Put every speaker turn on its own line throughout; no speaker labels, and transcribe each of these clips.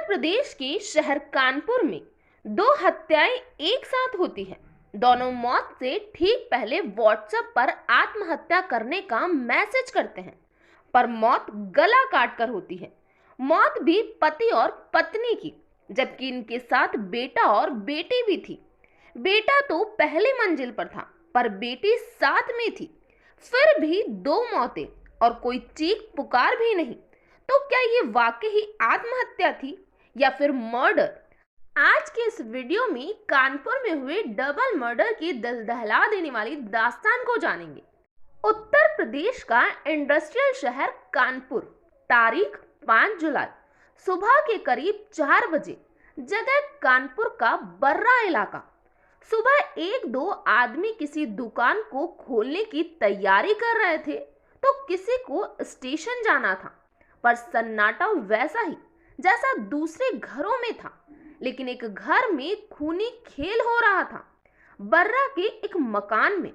प्रदेश के शहर कानपुर में दो हत्याएं एक साथ होती हैं। दोनों मौत से ठीक पहले व्हाट्सएप पर आत्महत्या करने का मैसेज करते हैं, पर मौत गला काटकर होती है। मौत भी पति और पत्नी की, जबकि इनके साथ बेटा और बेटी भी थी। बेटा तो पहली मंजिल पर था, पर बेटी साथ में थी। फिर भी दो मौतें और कोई चीख पुकार भी नहीं। तो क्या ये वाकई ही आत्महत्या थी या फिर मर्डर? आज के इस वीडियो में कानपुर में हुए डबल मर्डर की दिल दहला देने वाली दास्तान को जानेंगे। उत्तर प्रदेश का इंडस्ट्रियल शहर कानपुर, तारीख 5 जुलाई, सुबह के करीब 4 बजे, जगह कानपुर का बर्रा इलाका। सुबह एक दो आदमी किसी दुकान को खोलने की तैयारी कर रहे थे, तो किसी को स्टेशन जाना था। पर सन्नाटा वैसा ही जैसा दूसरे घरों में था, लेकिन एक घर में खूनी खेल हो रहा था। बर्रा के एक मकान में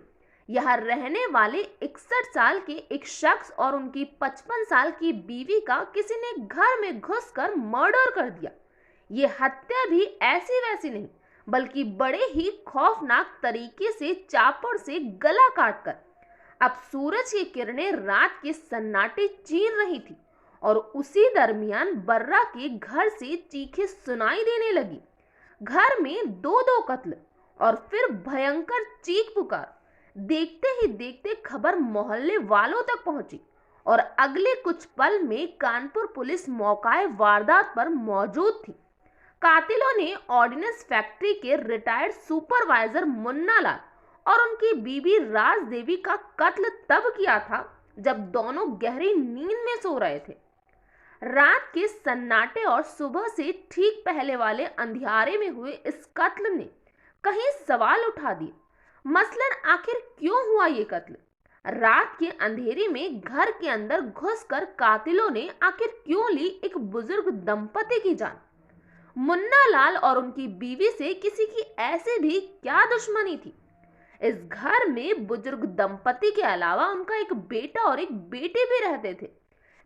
यहाँ रहने वाले 61 साल के एक शख्स और उनकी 55 साल की बीवी का किसी ने घर में घुसकर मर्डर कर दिया। ये हत्या भी ऐसी वैसी नहीं, बल्कि बड़े ही खौफनाक तरीके से चापड़ से गला काटकर। अब सूरज की किरणें रात के सन्नाटे चीर रही थी और उसी दरमियान बर्रा के घर से चीखें सुनाई देने लगी। घर में दो दो कत्ल और फिर भयंकर चीख पुकार। देखते ही देखते खबर मोहल्ले वालों तक पहुंची और अगले कुछ पल में कानपुर पुलिस मौकाए वारदात पर मौजूद थी। कातिलों ने ऑर्डिनेंस फैक्ट्री के रिटायर्ड सुपरवाइजर मुन्ना लाल और उनकी बीवी राज देवी का कत्ल तब किया था जब दोनों गहरी नींद में सो रहे थे। रात के सन्नाटे और सुबह से ठीक पहले वाले अंधियारे में हुए इस कत्ल ने कहीं सवाल उठा दिए। मसलन आखिर क्यों हुआ ये कत्ल? रात के अंधेरे में घर के अंदर घुसकर कातिलों ने आखिर क्यों ली एक बुजुर्ग दंपति की जान? मुन्ना लाल और उनकी बीवी से किसी की ऐसे भी क्या दुश्मनी थी? इस घर में बुजुर्ग दंपति के अलावा उनका एक बेटा और एक बेटी भी रहते थे,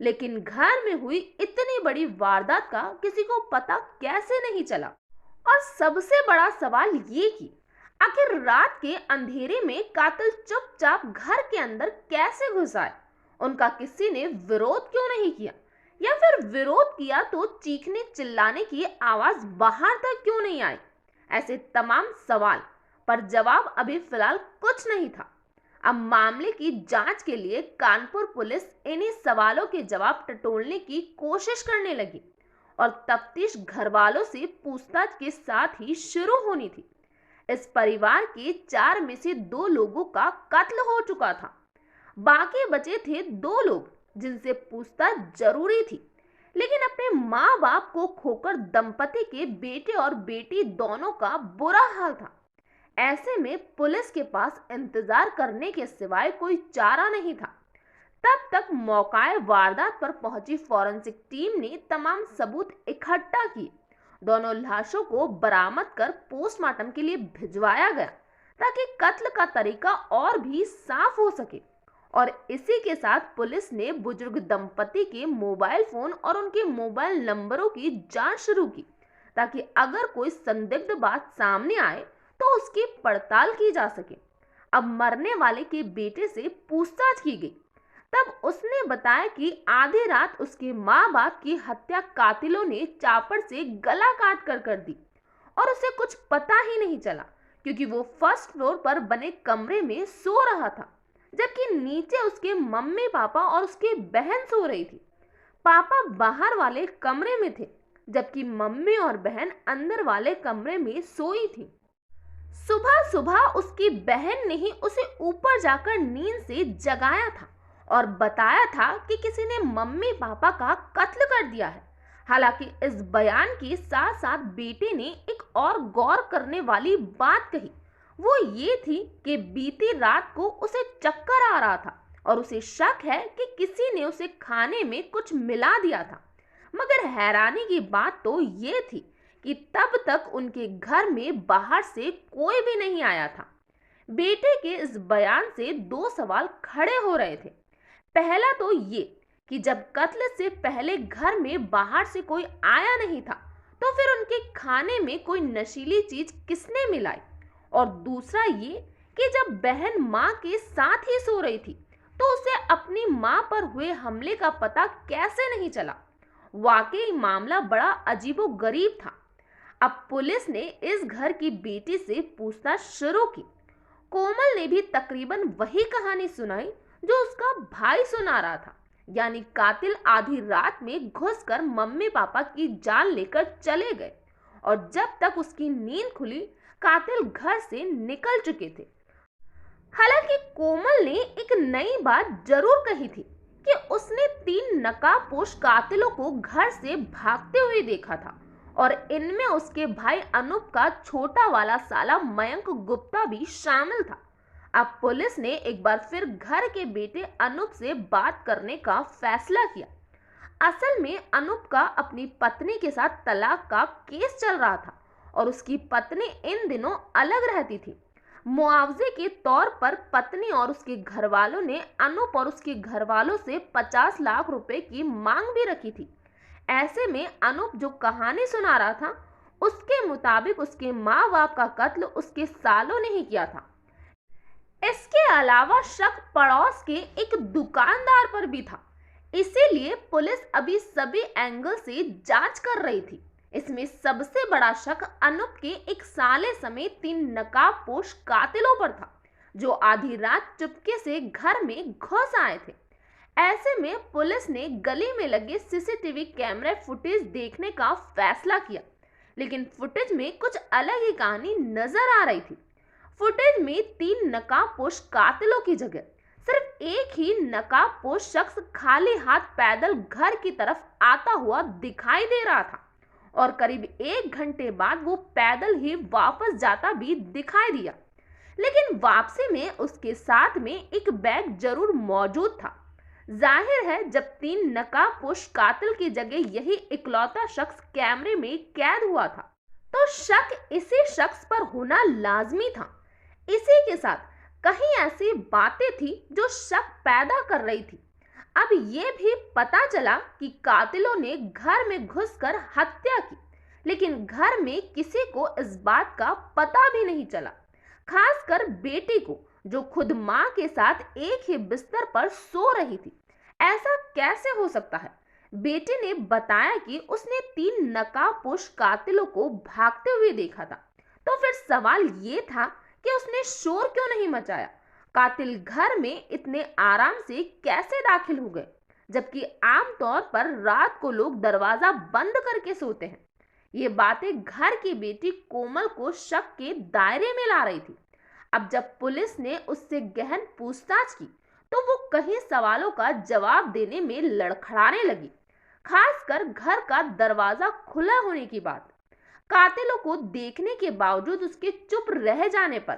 लेकिन घर में हुई इतनी बड़ी वारदात का किसी को पता कैसे नहीं चला? और सबसे बड़ा सवाल ये कि आखिर रात के अंधेरे में कातिल चुपचाप घर के अंदर कैसे घुस आए? उनका किसी ने विरोध क्यों नहीं किया? या फिर विरोध किया तो चीखने चिल्लाने की आवाज बाहर तक क्यों नहीं आई? ऐसे तमाम सवाल पर जवाब अभी फिलहाल कुछ नहीं था। अब मामले की जांच के लिए कानपुर पुलिस इन्हीं सवालों के जवाब टटोलने की कोशिश करने लगी और तफ्तीश घर वालों से पूछताछ के साथ ही शुरू होनी थी। इस परिवार के 4 में से 2 लोगों का कत्ल हो चुका था। बाकी बचे थे 2 लोग जिनसे पूछताछ जरूरी थी, लेकिन अपने माँ बाप को खोकर दंपति के बेटे और बेटी दोनों का बुरा हाल था। ऐसे में पुलिस के पास इंतजार करने के सिवाय कोई चारा नहीं था। तब तक मौकाए वारदात पर पहुंची फॉरेंसिक टीम ने तमाम सबूत इकट्ठा किए। दोनों लाशों को बरामद कर पोस्टमार्टम के लिए भिजवाया गया ताकि कत्ल का तरीका और भी साफ हो सके। और इसी के साथ पुलिस ने बुजुर्ग दंपति के मोबाइल फोन और उनके मोबाइल नंबरों की जांच शुरू की, ताकि अगर कोई संदिग्ध बात सामने आए तो उसकी पड़ताल की जा सके। अब मरने वाले के बेटे से पूछताछ की गई, तब उसने बताया कि आधी रात उसके माँ बाप की हत्या कातिलों ने चापड़ से गला काट कर दी और उसे कुछ पता ही नहीं चला, क्योंकि वो फर्स्ट फ्लोर पर बने कमरे में सो रहा था, जबकि नीचे उसके मम्मी पापा और उसकी बहन सो रही थी। पापा बाहर वाले कमरे में थे, जबकि मम्मी और बहन अंदर वाले कमरे में सोई थी। सुबह सुबह उसकी बहन ने ही उसे ऊपर जाकर नींद से जगाया था और बताया था कि किसी ने मम्मी पापा का कत्ल कर दिया है। हालांकि इस बयान के साथ साथ बेटे ने एक और गौर करने वाली बात कही। वो ये थी कि बीती रात को उसे चक्कर आ रहा था और उसे शक है कि किसी ने उसे खाने में कुछ मिला दिया था। मगर हैरानी की बात तो ये थी कि तब तक उनके घर में बाहर से कोई भी नहीं आया था। बेटे के इस बयान से 2 सवाल खड़े हो रहे थे। पहला तो ये कि जब कत्ल से पहले घर में बाहर से कोई आया नहीं था, तो फिर उनके खाने में कोई नशीली चीज किसने मिलाई? और दूसरा ये कि जब बहन माँ के साथ ही सो रही थी तो उसे अपनी माँ पर हुए हमले का पता कैसे नहीं चला? वाकई मामला बड़ा अजीबोगरीब था। अब पुलिस ने इस घर की बेटी से पूछताछ शुरू की। कोमल ने भी तकरीबन वही कहानी सुनाई जो उसका भाई सुना रहा था, यानी कातिल आधी रात में घुसकर मम्मी पापा की जान लेकर चले गए और जब तक उसकी नींद खुली कातिल घर से निकल चुके थे। हालांकि कोमल ने एक नई बात जरूर कही थी कि उसने 3 नकाबपोश कातिलों को घर से भागते हुए देखा था और इनमें उसके भाई अनूप का छोटा वाला साला मयंक गुप्ता भी शामिल था। अब पुलिस ने एक बार फिर घर के बेटे अनूप से बात करने का फैसला किया। असल में अनूप का अपनी पत्नी के साथ तलाक का केस चल रहा था और उसकी पत्नी इन दिनों अलग रहती थी। मुआवजे के तौर पर पत्नी और उसके घर वालों ने अनूप और उसके घर वालों से 50 लाख रुपए की मांग भी रखी थी। ऐसे में अनूप जो कहानी सुना रहा था उसके मुताबिक उसके माँ बाप का कत्ल उसके सालों ने ही किया था। इसके अलावा शक पड़ोस के एक दुकानदार पर भी था, इसीलिए पुलिस अभी सभी एंगल से जांच कर रही थी। इसमें सबसे बड़ा शक अनूप के एक साले समेत 3 नकाबपोश कातिलों पर था जो आधी रात चुपके से घर में घुस आए थे। ऐसे में पुलिस ने गली में लगे सीसीटीवी कैमरे फुटेज देखने का फैसला किया, लेकिन फुटेज में कुछ अलग ही कहानी नजर आ रही थी। फुटेज में 3 नकाबपोश कातिलों की जगह सिर्फ एक ही नकाबपोश शख्स खाली हाथ पैदल घर की तरफ आता हुआ दिखाई दे रहा था और करीब 1 घंटे बाद वो पैदल ही वापस जाता भी दिखाई दिया। लेकिन वापसी में उसके साथ में एक बैग जरूर मौजूद था। जाहिर है जब 3 नकाबपोश कातिल की जगह यही इकलौता शख्स कैमरे में कैद हुआ था तो शक इसी शख्स पर होना लाजमी था। इसी के साथ कहीं ऐसी बातें थी जो शक पैदा कर रही थी। अब ये भी पता चला कि कातिलों ने घर में घुसकर हत्या की, लेकिन घर में किसी को इस बात का पता भी नहीं चला, खासकर बेटी को जो खुद मां के साथ एक ही बिस्तर पर सो रही थी। ऐसा कैसे हो सकता है? बेटी ने बताया कि उसने 3 नकाबपोश कातिलों को भागते हुए देखा था। तो फिर सवाल ये था कि उसने शोर क्यों नहीं मचाया? कातिल घर में इतने आराम से कैसे दाखिल हो गए, जबकि आमतौर पर रात को लोग दरवाजा बंद करके सोते हैं। ये बातें घर की बेटी कोमल को शक के दायरे में ला रही थी। अब जब पुलिस ने उससे गहन पूछताछ की तो वो कई सवालों का जवाब देने में लड़खड़ाने लगी, खासकर घर का दरवाजा खुला होने की बात। कातिलों को देखने के बावजूद उसके चुप रह जाने पर,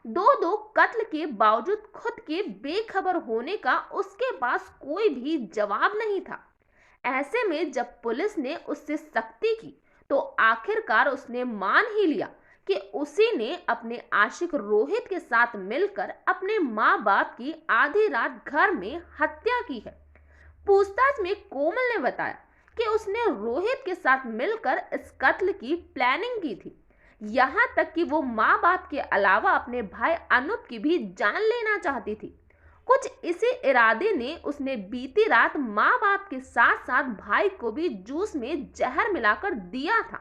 दो कत्ल के बावजूद खुद के बेखबर होने का उसके पास कोई भी जवाब नहीं था। ऐसे में जब पुलिस ने उससे सख्ती की तो आखिरकार उसने मान ही लिया कि उसी ने अपने आशिक रोहित के साथ मिलकर अपने माँ बाप की आधी रात घर में हत्या की है। पूछताछ में कोमल ने बताया कि उसने रोहित के साथ मिलकर इस कत्ल की प्लानिंग की थी, यहाँ तक कि वो माँ बाप के अलावा अपने भाई अनूप की भी जान लेना चाहती थी। कुछ इसी इरादे ने उसने बीती रात माँ बाप के साथ साथ भाई को भी जूस में जहर मिलाकर दिया था,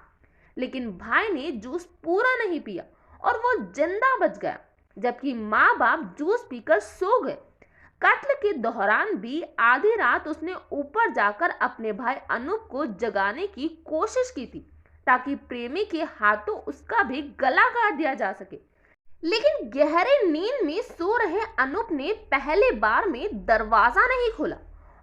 लेकिन भाई ने जूस पूरा नहीं पिया और वो जिंदा बच गया, जबकि माँ बाप जूस पीकर सो गए। कत्ल के दौरान भी आधी रात उसने ऊपर जाकर अपने भाई अनूप को जगाने की कोशिश की थी ताकि प्रेमी के हाथों उसका भी गला काट दिया जा सके, लेकिन गहरे नींद में सो रहे अनूप ने पहले बार में दरवाजा नहीं खोला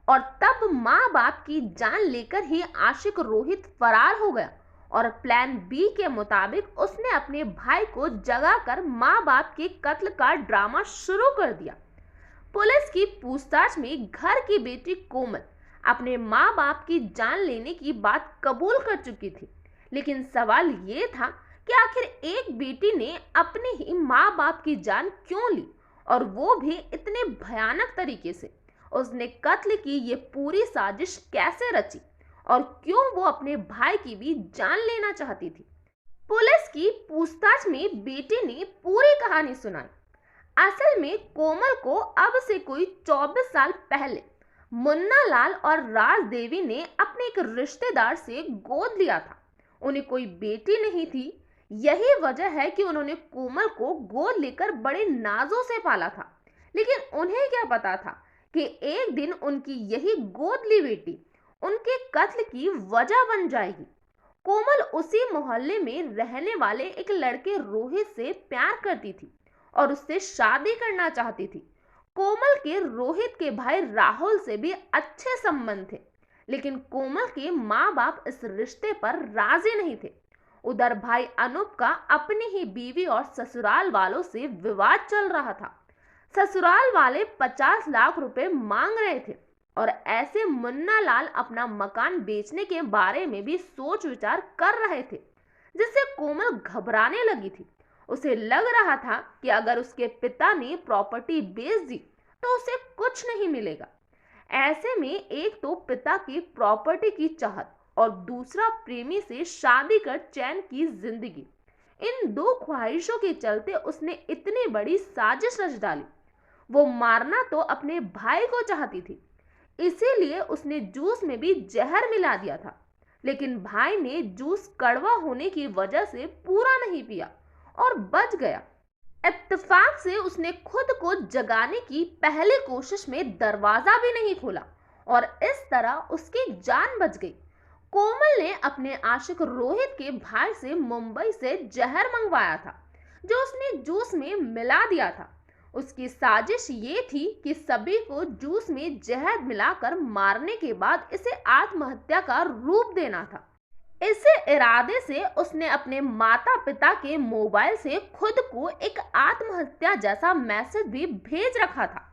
और तब माँ बाप की जान लेकर ही आशिक रोहित फरार हो गया और प्लान बी के मुताबिक उसने अपने भाई को जगाकर माँ बाप के कत्ल का ड्रामा शुरू कर दिया। पुलिस की पूछताछ में घर की बेटी कोमल अपने माँ बाप की जान लेने की बात कबूल कर चुकी थी, लेकिन सवाल ये था कि आखिर एक बेटी ने अपने ही माँ बाप की जान क्यों ली, और वो भी इतने भयानक तरीके से। उसने कत्ल की ये पूरी साजिश कैसे रची और क्यों वो अपने भाई की भी जान लेना चाहती थी। पुलिस की पूछताछ में बेटे ने पूरी कहानी सुनाई। असल में कोमल को अब से कोई 24 साल पहले मुन्ना लाल और राज देवी ने अपने एक रिश्तेदार से गोद लिया था। उन्हें कोई बेटी नहीं थी। यही वजह है कि उन्होंने कोमल को गोद लेकर बड़े नाजों से पाला था। लेकिन उन्हें क्या पता था कि एक दिन उनकी यही गोद ली बेटी उनके कत्ल की वजह बन जाएगी। कोमल उसी मोहल्ले में रहने वाले एक लड़के रोहित से प्यार करती थी और उससे शादी करना चाहती थी। कोमल के रोहित के भाई राहुल से भी अच्छे संबंध थे, लेकिन कोमल के माँ बाप इस रिश्ते पर राजी नहीं थे। उधर भाई अनूप का अपनी ही बीवी और ससुराल वालों से विवाद चल रहा था। ससुराल वाले 50 लाख रुपए मांग रहे थे और ऐसे मुन्ना लाल अपना मकान बेचने के बारे में भी सोच विचार कर रहे थे, जिससे कोमल घबराने लगी थी। उसे लग रहा था कि अगर उसके पिता ने प्रॉपर्टी बेच दी तो उसे कुछ नहीं मिलेगा। ऐसे में एक तो पिता की प्रॉपर्टी की चाहत और दूसरा प्रेमी से शादी कर चैन की जिंदगी, इन दो ख्वाहिशों के चलते उसने इतनी बड़ी साजिश रच डाली। वो मारना तो अपने भाई को चाहती थी, इसीलिए उसने जूस में भी जहर मिला दिया था। लेकिन भाई ने जूस कड़वा होने की वजह से पूरा नहीं पिया और बच गया। इत्तेफाक से उसने खुद को जगाने की पहली कोशिश में दरवाजा भी नहीं खोला और इस तरह उसकी जान बच गई। कोमल ने अपने आशिक रोहित के भाई से मुंबई से जहर मंगवाया था, जो उसने जूस में मिला दिया था। उसकी साजिश ये थी कि सभी को जूस में जहर मिलाकर मारने के बाद इसे आत्महत्या का रूप देना था। इसी इरादे से उसने अपने माता पिता के मोबाइल से खुद को एक आत्महत्या जैसा मैसेज भी भेज रखा था।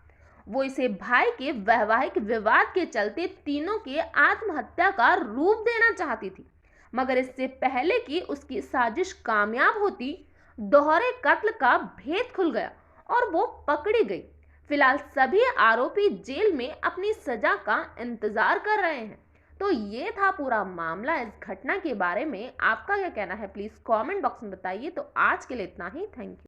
वो इसे भाई के वैवाहिक विवाद के चलते तीनों के आत्महत्या का रूप देना चाहती थी, मगर इससे पहले कि उसकी साजिश कामयाब होती, दोहरे कत्ल का भेद खुल गया और वो पकड़ी गई। फिलहाल सभी आरोपी जेल में अपनी सजा का इंतजार कर रहे हैं। तो ये था पूरा मामला। इस घटना के बारे में आपका क्या कहना है, प्लीज कमेंट बॉक्स में बताइए। तो आज के लिए इतना ही। Thank you.